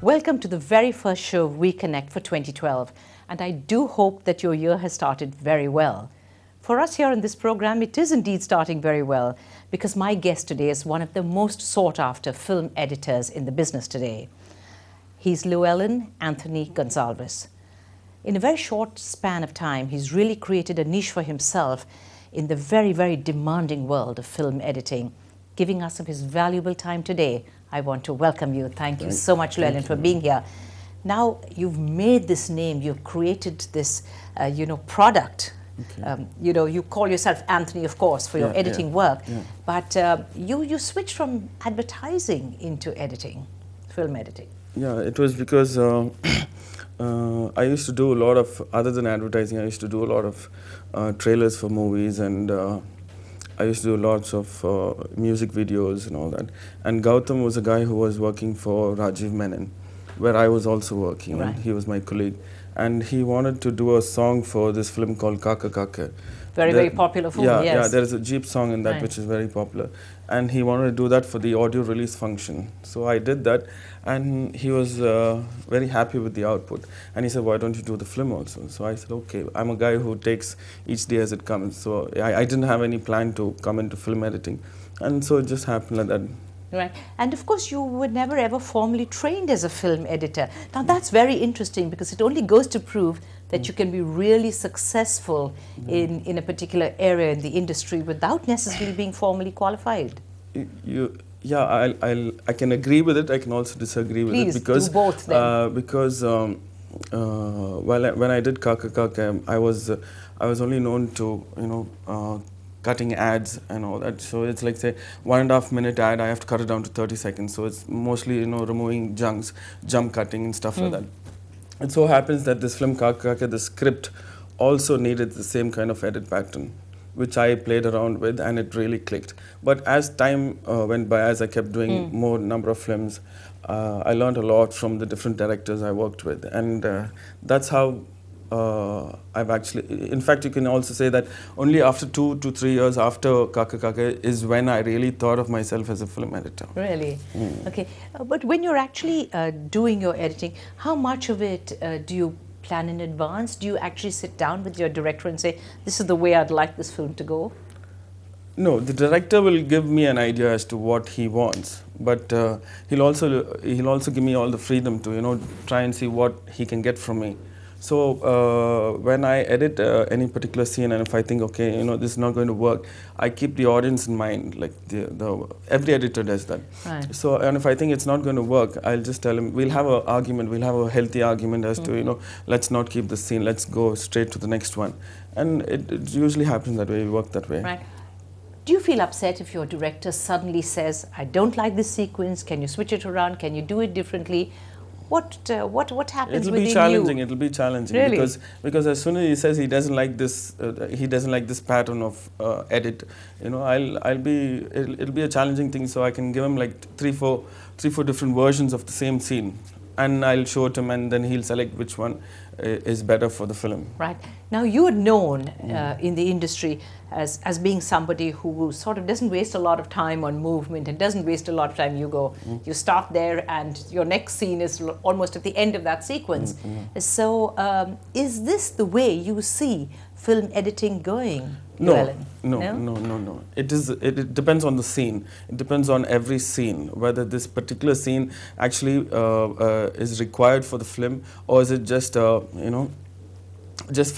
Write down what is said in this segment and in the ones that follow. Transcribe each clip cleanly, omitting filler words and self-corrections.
Welcome to the very first show of We Connect for 2012, and I do hope that your year has started very well. For us here in this program, it is indeed starting very well because my guest today is one of the most sought-after film editors in the business today. He's Llewellyn Antony Gonsalves. In a very short span of time, he's really created a niche for himself in the very, very demanding world of film editing. Giving us of his valuable time today, I want to welcome you. Thank you so much, Llewellyn, for being here. Now, you've made this name, you've created this, product. Okay. You call yourself Antony, of course, for your editing work, but you switched from advertising into editing, film editing. Yeah, it was because I used to do a lot of, other than advertising, I used to do a lot of trailers for movies, and I used to do lots of music videos and all that. And Gautam was a guy who was working for Rajiv Menon, where I was also working. Right. And he was my colleague. And he wanted to do a song for this film called Kaka Kaka. Very popular film, yes. Yeah, there is a Jeep song in that which is very popular. And he wanted to do that for the audio release function. So I did that, and he was very happy with the output. And he said, why don't you do the film also? So I said, okay, I'm a guy who takes each day as it comes. So I didn't have any plan to come into film editing. And so it just happened like that. Right. And of course, you were never ever formally trained as a film editor. Now, that's very interesting because it only goes to prove that you can be really successful in a particular area in the industry without necessarily being formally qualified. I can agree with it. I can also disagree with it because do both then. When I did Kaka Kaka, I was only known to cutting ads and all that. So it's like, say, 1.5 minute ad, I have to cut it down to 30 seconds. So it's mostly, removing jump cutting and stuff like that. It so happens that this film, Kaka Kaka, the script also needed the same kind of edit pattern, which I played around with, and it really clicked. But as time went by, as I kept doing more number of films, I learned a lot from the different directors I worked with. And that's how I've actually, in fact, you can also say that only after 2 to 3 years after Kaka Kaka is when I really thought of myself as a film editor. Really? Okay. But when you're actually doing your editing, how much of it do you plan in advance? Do you actually sit down with your director and say, this is the way I'd like this film to go? No, the director will give me an idea as to what he wants, but he'll also give me all the freedom to try and see what he can get from me. So when I edit any particular scene, and if I think, okay, this is not going to work, I keep the audience in mind. Like every editor does that. Right. So, and if I think it's not going to work, I'll just tell him, we'll have an argument, we'll have a healthy argument as to, let's not keep the scene, let's go straight to the next one. And it usually happens that way, we work that way. Right. Do you feel upset if your director suddenly says, I don't like this sequence, can you switch it around, can you do it differently? What happens within you? It'll be challenging. Really? Because as soon as he says he doesn't like this pattern of edit, it'll be a challenging thing. So I can give him like three, four different versions of the same scene, and I'll show it him, and then he'll select which one is better for the film. Right. Now, you are known in the industry as being somebody who sort of doesn't waste a lot of time on movement and doesn't waste a lot of time. You start there and your next scene is almost at the end of that sequence. So is this the way you see film editing going? No. It depends on the scene. It depends on every scene, whether this particular scene actually is required for the film, or is it just just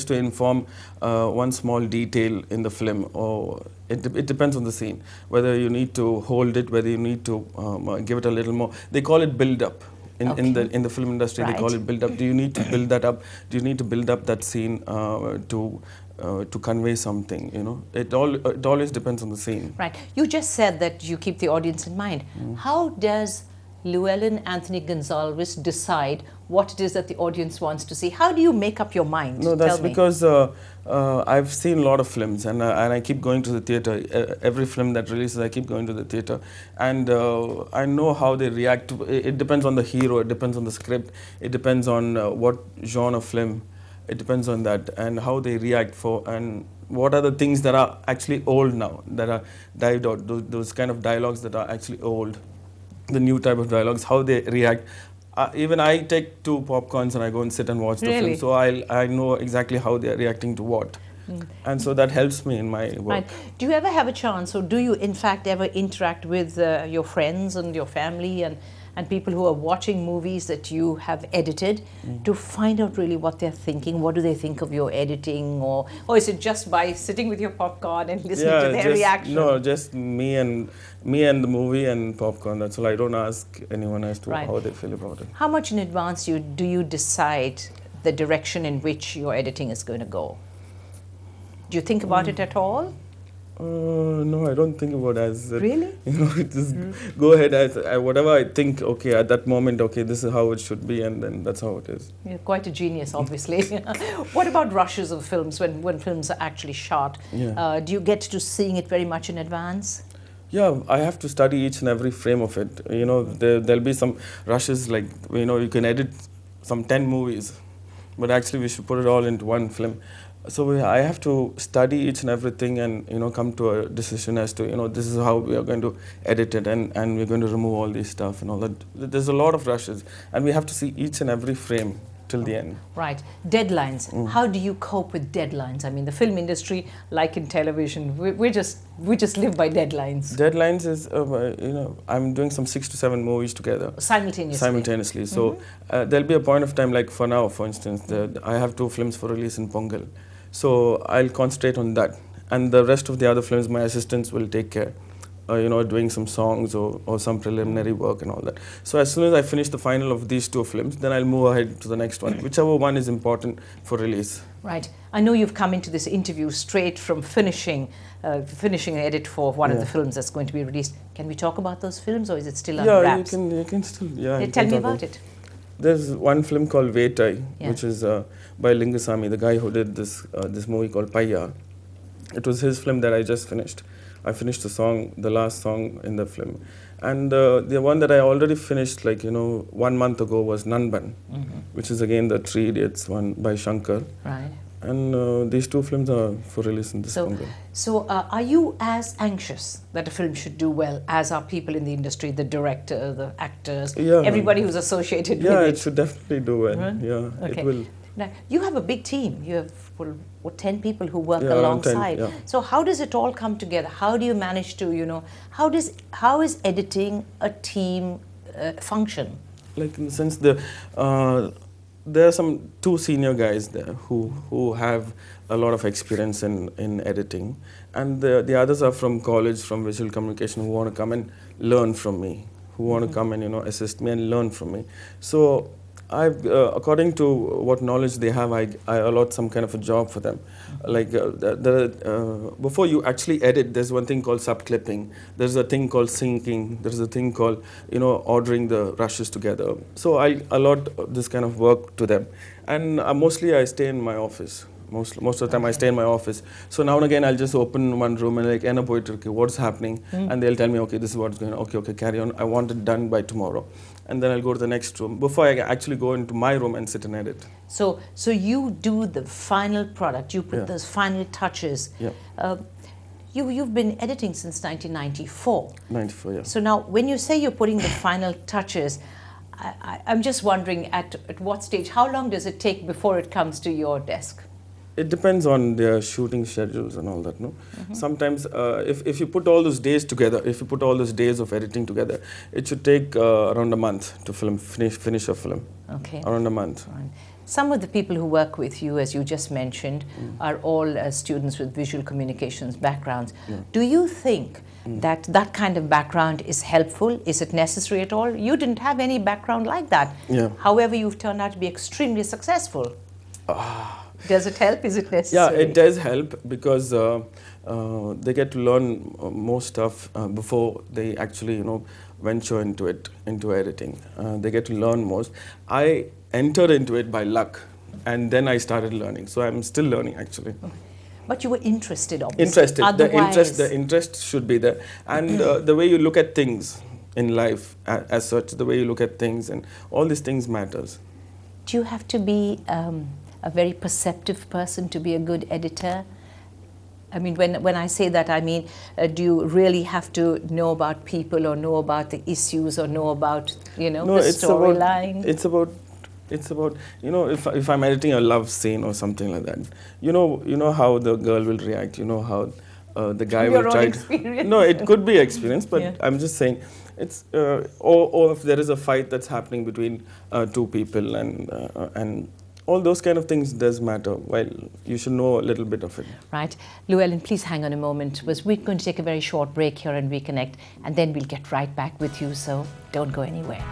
to inform one small detail in the film. Or it depends on the scene, whether you need to hold it, whether you need to give it a little more. They call it build up. In the film industry, they call it build up. Do you need to build that up? Do you need to build up that scene to convey something? It always depends on the scene. Right. You just said that you keep the audience in mind. How does Llewellyn Antony Gonsalves decide what it is that the audience wants to see? How do you make up your mind? No, that's because I've seen a lot of films, and I keep going to the theatre. Every film that releases, I keep going to the theatre, and I know how they react. It depends on the hero, it depends on the script, it depends on what genre film, it depends on that, and how they react and what are the things that are actually old now, that are dived out, those kind of dialogues that are actually old. the new type of dialogues, how they react. Even I take 2 popcorns and I go and sit and watch the Really? film, so I know exactly how they are reacting to what. And so that helps me in my work. Right. Do you ever have a chance, or do you in fact ever interact with your friends and your family and people who are watching movies that you have edited to find out really what they're thinking? What do they think of your editing? Or is it just by sitting with your popcorn and listening to their reaction? No, just me and the movie and popcorn. That's all. I don't ask anyone as to how they feel about it. How much in advance do you decide the direction in which your editing is going to go? Do you think about it at all? No, I don't think about it as really. Just go ahead as whatever I think. Okay, at that moment, okay, this is how it should be, and then that's how it is. You're quite a genius, obviously. What about rushes of films when films are actually shot? Yeah. Do you get to seeing it very much in advance? Yeah, I have to study each and every frame of it. There'll be some rushes, like you can edit some 10 movies, but actually we should put it all into one film. So I have to study each and everything and come to a decision as to this is how we are going to edit it, and we're going to remove all this stuff and all that. There's a lot of rushes, and we have to see each and every frame till the end. Right. Deadlines. How do you cope with deadlines? I mean, the film industry, like in television, we just live by deadlines. Deadlines is I'm doing some 6 to 7 movies together simultaneously. So there'll be a point of time, like for now, for instance, I have 2 films for release in Pongal. So I'll concentrate on that, and the rest of the other films my assistants will take care, doing some songs or some preliminary work and all that. So as soon as I finish the final of these 2 films, then I'll move ahead to the next one, whichever one is important for release. Right. I know you've come into this interview straight from finishing an edit for one of the films that's going to be released. Can we talk about those films, or is it still under wraps? Yeah, you can still. Yeah. Tell me about it. There's one film called Vetai, which is by Lingasamy, the guy who did this movie called Paya. It was his film that I just finished. I finished the last song in the film. And the one that I already finished, 1 month ago, was Nanban, which is again the 3 Idiots one by Shankar. Right. And these 2 films are for release in this Pongal. So are you as anxious that a film should do well as are people in the industry, the director, the actors, everybody who's associated with it? Yeah, it should definitely do well. Yeah, okay. It will. Now, you have a big team. You have 10 people who work alongside. 10, So how does it all come together? How do you manage to, how is editing a team function? Like, in the sense, there are some 2 senior guys there who have a lot of experience in editing, and the others are from college, from visual communication, who want to come and learn from me, who want to come and assist me and learn from me. So according to what knowledge they have, I allot some kind of a job for them. Like before you actually edit, there's one thing called subclipping. There's a thing called syncing. There's a thing called ordering the rushes together. So I allot this kind of work to them, and mostly I stay in my office. Most of the time I stay in my office. So now and again I'll just open one room and okay, what's happening? And they'll tell me, okay, this is what's going on. Okay, carry on. I want it done by tomorrow. And then I'll go to the next room before I actually go into my room and sit and edit. So you do the final product. You put those final touches. Yeah. You've been editing since 1994. 94, yeah. So now when you say you're putting the final touches, I'm just wondering at what stage, how long does it take before it comes to your desk? It depends on their shooting schedules and all that, no? Sometimes if you put all those days together, if you put all those days of editing together, it should take around a month to finish a film. Okay. Around a month. Right. Some of the people who work with you, as you just mentioned, are all students with visual communications backgrounds. Yeah. Do you think that kind of background is helpful? Is it necessary at all? You didn't have any background like that. Yeah. However, you've turned out to be extremely successful. Does it help? Is it necessary? Yeah, it does help because they get to learn more stuff before they actually, venture into editing. They get to learn most. I entered into it by luck, and then I started learning. So I'm still learning, actually. Okay. But you were interested, obviously. Interested. Otherwise... The interest should be there, and the way you look at things in life, as such, the way you look at things, and all these things matters. Do you have to be a very perceptive person to be a good editor? I mean, when I say that, I mean, do you really have to know about people or know about the issues or know about, you know, No, the storyline? It's about, you know, if I'm editing a love scene or something like that, you know how the girl will react, you know how the guy will try to, no, it could be experience, but yeah. I'm just saying it's or if there is a fight that's happening between two people, and all those kind of things does matter. Well, you should know a little bit of it. Right. Llewellyn, please hang on a moment, because we're going to take a very short break here and reconnect, and then we'll get right back with you, so don't go anywhere.